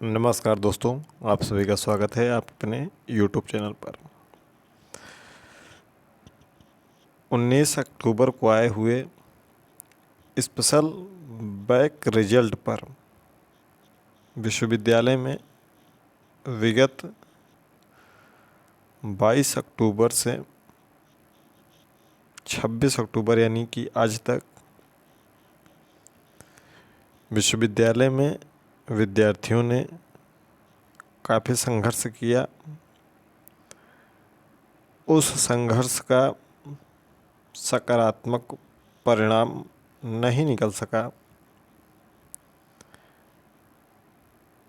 नमस्कार दोस्तों, आप सभी का स्वागत है आप अपने YouTube चैनल पर। 19 अक्टूबर को आए हुए स्पेशल बैक रिजल्ट पर विश्वविद्यालय में विगत 22 अक्टूबर से 26 अक्टूबर यानी कि आज तक विश्वविद्यालय में विद्यार्थियों ने काफ़ी संघर्ष किया। उस संघर्ष का सकारात्मक परिणाम नहीं निकल सका।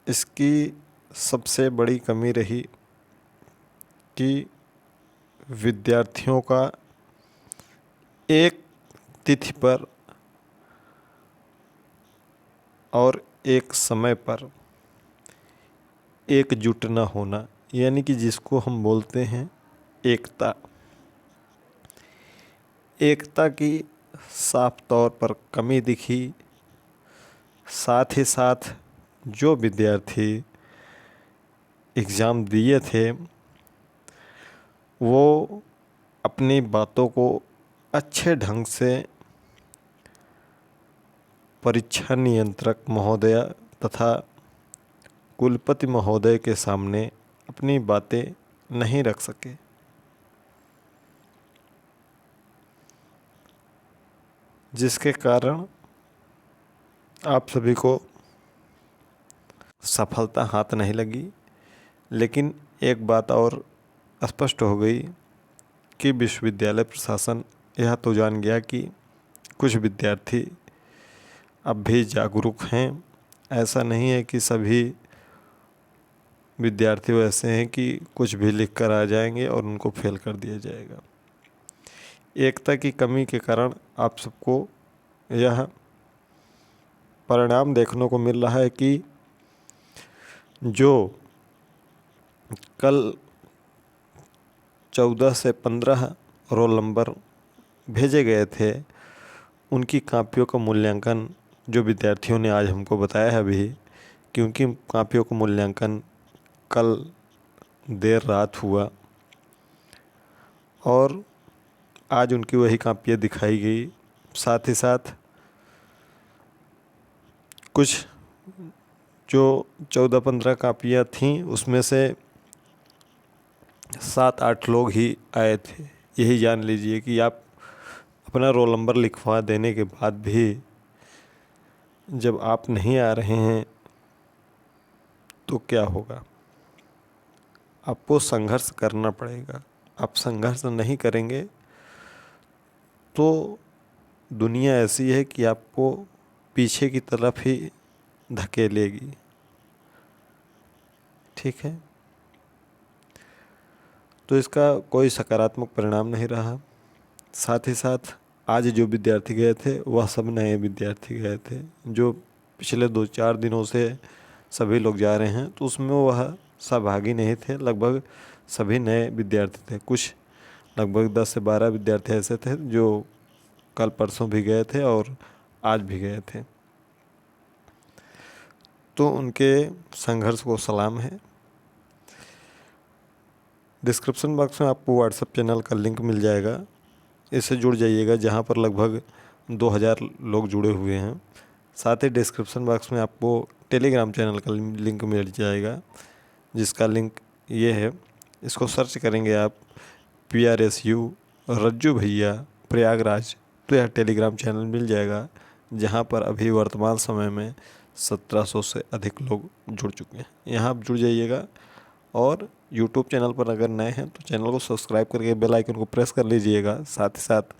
इसकी सबसे बड़ी कमी रही कि विद्यार्थियों का एक तिथि पर और एक समय पर एकजुट न होना, यानी कि जिसको हम बोलते हैं एकता। एकता की साफ तौर पर कमी दिखी। साथ ही साथ जो विद्यार्थी एग्ज़ाम दिए थे वो अपनी बातों को अच्छे ढंग से परीक्षा नियंत्रक महोदय तथा कुलपति महोदय के सामने अपनी बातें नहीं रख सके, जिसके कारण आप सभी को सफलता हाथ नहीं लगी। लेकिन एक बात और स्पष्ट हो गई कि विश्वविद्यालय प्रशासन यह तो जान गया कि कुछ विद्यार्थी अब भी जागरूक हैं। ऐसा नहीं है कि सभी विद्यार्थी वैसे हैं कि कुछ भी लिख कर आ जाएंगे और उनको फेल कर दिया जाएगा। एकता की कमी के कारण आप सबको यह परिणाम देखने को मिल रहा है कि जो कल 14 से 15 रोल नंबर भेजे गए थे, उनकी कापियों का मूल्यांकन जो विद्यार्थियों ने आज हमको बताया है अभी कि उनकी कापियों का मूल्यांकन कल देर रात हुआ और आज उनकी वही कापियाँ दिखाई गई। साथ ही साथ कुछ जो 14-15 कापियाँ थीं उसमें से 7-8 लोग ही आए थे। यही जान लीजिए कि आप अपना रोल नंबर लिखवा देने के बाद भी जब आप नहीं आ रहे हैं तो क्या होगा। आपको संघर्ष करना पड़ेगा। आप संघर्ष नहीं करेंगे तो दुनिया ऐसी है कि आपको पीछे की तरफ ही धकेलेगी। ठीक है, तो इसका कोई सकारात्मक परिणाम नहीं रहा। साथ ही साथ आज जो विद्यार्थी गए थे वह सब नए विद्यार्थी गए थे। जो पिछले 2-4 दिनों से सभी लोग जा रहे हैं तो उसमें वह सहभागी नहीं थे। लगभग सभी नए विद्यार्थी थे। कुछ लगभग 10 से 12 विद्यार्थी ऐसे थे जो कल परसों भी गए थे और आज भी गए थे। तो उनके संघर्ष को सलाम है। डिस्क्रिप्शन बॉक्स में आपको व्हाट्सएप चैनल का लिंक मिल जाएगा, इससे जुड़ जाइएगा, जहाँ पर लगभग 2000 लोग जुड़े हुए हैं। साथ ही डिस्क्रिप्शन बॉक्स में आपको टेलीग्राम चैनल का लिंक मिल जाएगा, जिसका लिंक ये है। इसको सर्च करेंगे आप PRSU रज्जू भैया प्रयागराज, तो यह टेलीग्राम चैनल मिल जाएगा, जहाँ पर अभी वर्तमान समय में 1700 से अधिक लोग जुड़ चुके हैं। यहाँ आप जुड़ जाइएगा और यूट्यूब चैनल पर अगर नए हैं तो चैनल को सब्सक्राइब करके बेल आइकन को प्रेस कर लीजिएगा। साथ ही साथ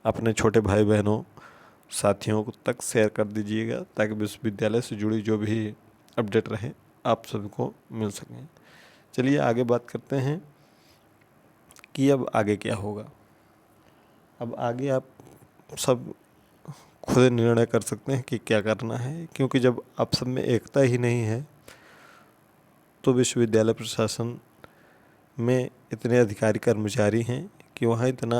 अपने छोटे भाई बहनों साथियों तक शेयर कर दीजिएगा, ताकि विश्वविद्यालय से जुड़ी जो भी अपडेट रहे आप सभी को मिल सकें। चलिए आगे बात करते हैं कि अब आगे क्या होगा। अब आगे आप सब खुद निर्णय कर सकते हैं कि क्या करना है, क्योंकि जब आप सब में एकता ही नहीं है तो विश्वविद्यालय प्रशासन में इतने अधिकारी कर्मचारी हैं कि वहाँ इतना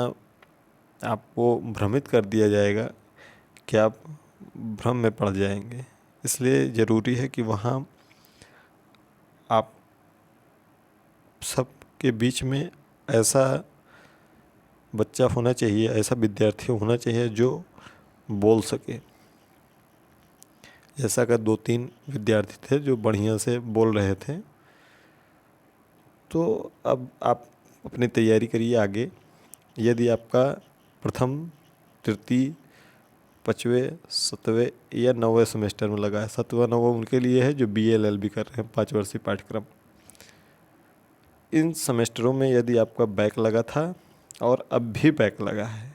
आपको भ्रमित कर दिया जाएगा कि आप भ्रम में पड़ जाएंगे। इसलिए ज़रूरी है कि वहाँ सब के बीच में ऐसा बच्चा होना चाहिए, ऐसा विद्यार्थी होना चाहिए जो बोल सके। ऐसा का 2-3 विद्यार्थी थे जो बढ़िया से बोल रहे थे। तो अब आप अपनी तैयारी करिए आगे। यदि आपका प्रथम, तृतीय, 5वें, 7वें या 9वें सेमेस्टर में लगा है, 7वां 9वां उनके लिए है जो BA LLB कर रहे हैं 5 वर्षीय पाठ्यक्रम। इन सेमेस्टरों में यदि आपका बैक लगा था और अब भी बैक लगा है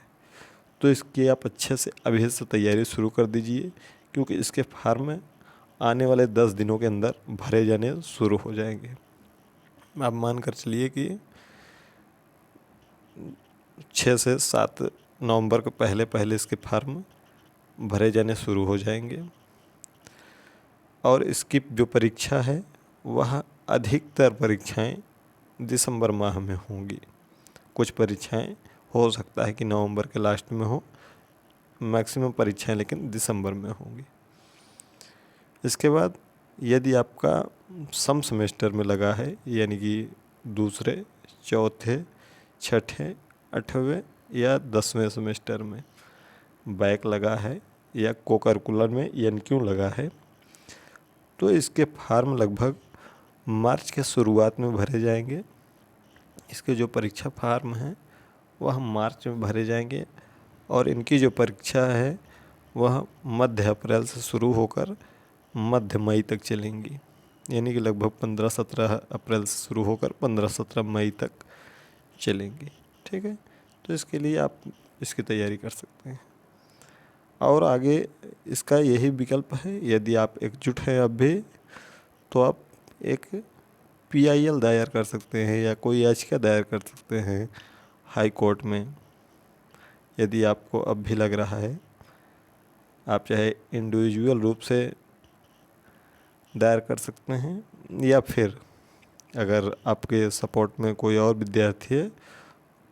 तो इसकी आप अच्छे से अभी से तैयारी शुरू कर दीजिए, क्योंकि इसके फार्म आने वाले 10 दिनों के अंदर भरे जाने शुरू हो जाएंगे। आप मान कर चलिए कि 6 से 7 नवंबर के पहले पहले इसके फार्म भरे जाने शुरू हो जाएंगे। और इसकी जो परीक्षा है वह अधिकतर परीक्षाएं दिसंबर माह में होंगी। कुछ परीक्षाएं हो सकता है कि नवंबर के लास्ट में हो, मैक्सिमम परीक्षाएं लेकिन दिसंबर में होंगी। इसके बाद यदि आपका सम सेमेस्टर में लगा है, यानी कि दूसरे, चौथे, छठे, 8वें या 10वें सेमेस्टर में बैक लगा है या को-करिकुलर में NQ लगा है, तो इसके फार्म लगभग मार्च के शुरुआत में भरे जाएंगे। इसके जो परीक्षा फार्म हैं वह मार्च में भरे जाएंगे और इनकी जो परीक्षा है वह मध्य अप्रैल से शुरू होकर मध्य मई तक चलेंगी, यानी कि लगभग 15-17 अप्रैल से शुरू होकर 15-17 मई तक चलेंगी। ठीक है, तो इसके लिए आप इसकी तैयारी कर सकते हैं। और आगे इसका यही विकल्प है, यदि आप एकजुट हैं अब भी तो आप एक PIL दायर कर सकते हैं या कोई याचिका दायर कर सकते हैं हाई कोर्ट में। यदि आपको अब भी लग रहा है, आप चाहे इंडिविजुअल रूप से दायर कर सकते हैं या फिर अगर आपके सपोर्ट में कोई और विद्यार्थी है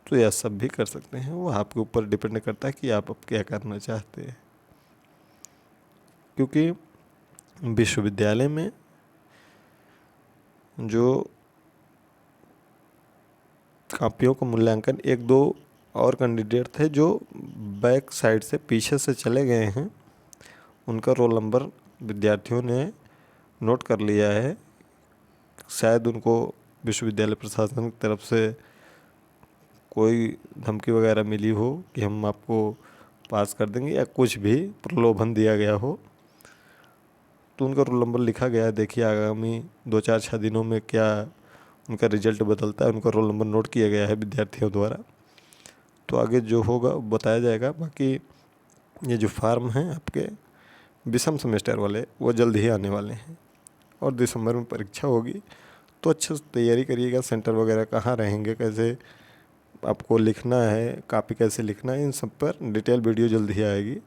तो यह सब भी कर सकते हैं। वो आपके ऊपर डिपेंड करता है कि आप अब क्या करना चाहते हैं, क्योंकि विश्वविद्यालय में जो कापियों का मूल्यांकन 1-2 और कैंडिडेट थे जो बैक साइड से पीछे से चले गए हैं, उनका रोल नंबर विद्यार्थियों ने नोट कर लिया है। शायद उनको विश्वविद्यालय प्रशासन की तरफ से कोई धमकी वगैरह मिली हो कि हम आपको पास कर देंगे या कुछ भी प्रलोभन दिया गया हो, तो उनका रोल नंबर लिखा गया है। देखिए आगामी 2-4-6 दिनों में क्या उनका रिजल्ट बदलता है, उनका रोल नंबर नोट किया गया है विद्यार्थियों द्वारा। तो आगे जो होगा बताया जाएगा। बाकी ये जो फार्म हैं आपके विषम सेमेस्टर वाले वो जल्द ही आने वाले हैं और दिसंबर में परीक्षा होगी। तो अच्छे से तैयारी करिएगा। सेंटर वगैरह कहाँ रहेंगे, कैसे आपको लिखना है, कॉपी कैसे लिखना है, इन सब पर डिटेल वीडियो जल्द ही आएगी।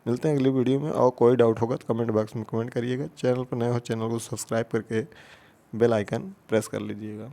मिलते हैं अगली वीडियो में। और कोई डाउट होगा तो कमेंट बॉक्स में कमेंट करिएगा। चैनल पर नए हो चैनल को सब्सक्राइब करके बेल आइकन प्रेस कर लीजिएगा।